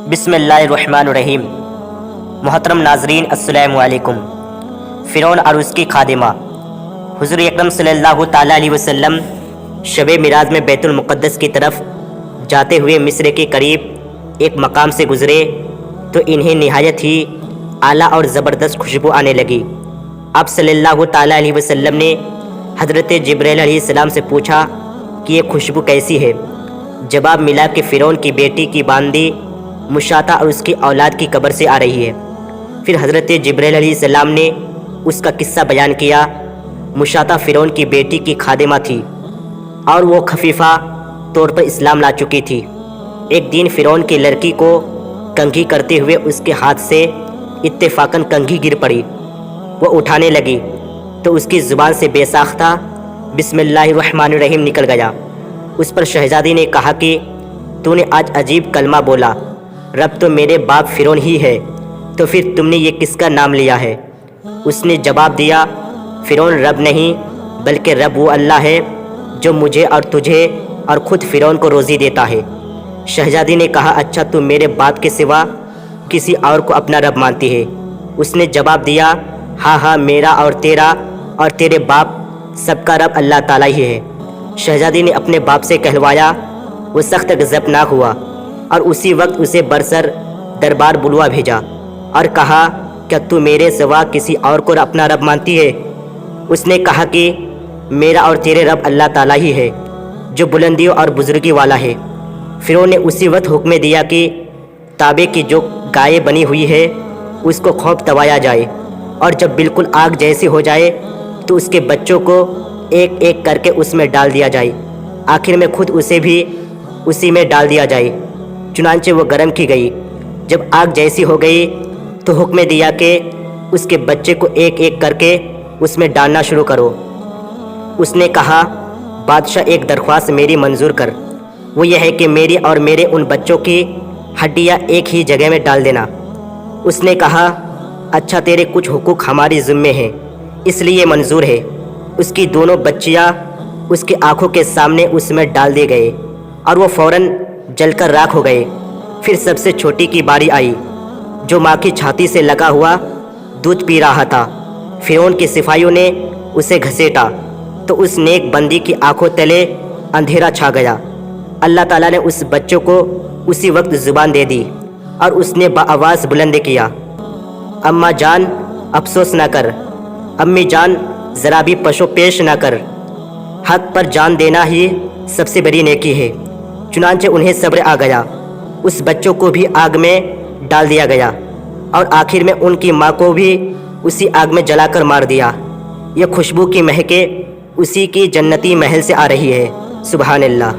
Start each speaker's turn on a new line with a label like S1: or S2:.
S1: بسم اللہ الرحمن الرحیم۔ محترم ناظرین السلام علیکم۔ فرعون اور اس کی خادمہ حضور اکرم صلی اللہ تعالیٰ علیہ وسلم شب معراج میں بیت المقدس کی طرف جاتے ہوئے مصر کے قریب ایک مقام سے گزرے تو انہیں نہایت ہی اعلیٰ اور زبردست خوشبو آنے لگی۔ آپ صلی اللہ تعالیٰ علیہ وسلم نے حضرت جبرائیل علیہ السلام سے پوچھا کہ یہ خوشبو کیسی ہے؟ جواب ملا کہ فرعون کی بیٹی کی باندی مشاطہ اور اس کی اولاد کی قبر سے آ رہی ہے۔ پھر حضرت جبرائیل علیہ السلام نے اس کا قصہ بیان کیا۔ مشاطہ فرعون کی بیٹی کی خادمہ تھی اور وہ خفیفہ طور پر اسلام لا چکی تھی۔ ایک دن فرعون کی لڑکی کو کنگھی کرتے ہوئے اس کے ہاتھ سے اتفاقاً کنگھی گر پڑی۔ وہ اٹھانے لگی تو اس کی زبان سے بے ساختہ بسم اللہ الرحمن الرحیم نکل گیا۔ اس پر شہزادی نے کہا کہ تو نے آج عجیب کلمہ بولا، رب تو میرے باپ فرعون ہی ہے، تو پھر تم نے یہ کس کا نام لیا ہے؟ اس نے جواب دیا، فرعون رب نہیں بلکہ رب وہ اللہ ہے جو مجھے اور تجھے اور خود فرعون کو روزی دیتا ہے۔ شہزادی نے کہا، اچھا تو میرے باپ کے سوا کسی اور کو اپنا رب مانتی ہے؟ اس نے جواب دیا، ہاں میرا اور تیرے باپ سب کا رب اللہ تعالیٰ ہی ہے۔ شہزادی نے اپنے باپ سے کہلوایا۔ وہ سخت غضبناک ہوا اور اسی وقت اسے برسر دربار بلوا بھیجا اور کہا، کیا تو میرے سوا کسی اور کو اپنا رب مانتی ہے؟ اس نے کہا کہ میرا اور تیرے رب اللہ تعالیٰ ہی ہے جو بلندیوں اور بزرگی والا ہے۔ فرعون نے اسی وقت حکم دیا کہ تابے کی جو گائے بنی ہوئی ہے اس کو خوب توایا جائے، اور جب بالکل آگ جیسی ہو جائے تو اس کے بچوں کو ایک ایک کر کے اس میں ڈال دیا جائے، آخر میں خود اسے بھی اسی میں ڈال دیا جائے۔ چنانچہ وہ گرم کی گئی۔ جب آگ جیسی ہو گئی تو حکم دیا کہ اس کے بچے کو ایک ایک کر کے اس میں ڈالنا شروع کرو۔ اس نے کہا، بادشاہ ایک درخواست میری منظور کر، وہ یہ ہے کہ میری اور میرے ان بچوں کی ہڈیاں ایک ہی جگہ میں ڈال دینا۔ اس نے کہا، اچھا تیرے کچھ حقوق ہماری ذمے ہیں اس لیے منظور ہے۔ اس کی دونوں بچیاں اس کی آنکھوں کے سامنے اس میں ڈال دیے گئے اور وہ فوراً جل کر راکھ ہو گئے۔ پھر سب سے چھوٹی کی باری آئی جو ماں کی چھاتی سے لگا ہوا دودھ پی رہا تھا۔ فرعون کے سپاہیوں نے اسے گھسیٹا تو اس نیک بندی کی آنکھوں تلے اندھیرا چھا گیا۔ اللہ تعالیٰ نے اس بچوں کو اسی وقت زبان دے دی اور اس نے بآواز بلند کیا، اماں جان افسوس نہ کر، امی جان ذرا بھی پشو پیش نہ کر، حق پر جان دینا ہی سب سے بڑی نیکی ہے۔ چنانچہ انہیں صبر آ گیا، اس بچوں کو بھی آگ میں ڈال دیا گیا اور آخر میں ان کی ماں کو بھی اسی آگ میں جلا کر مار دیا۔ یہ خوشبو کی مہکیں اسی کی جنتی محل سے آ رہی ہے۔ سبحان اللہ۔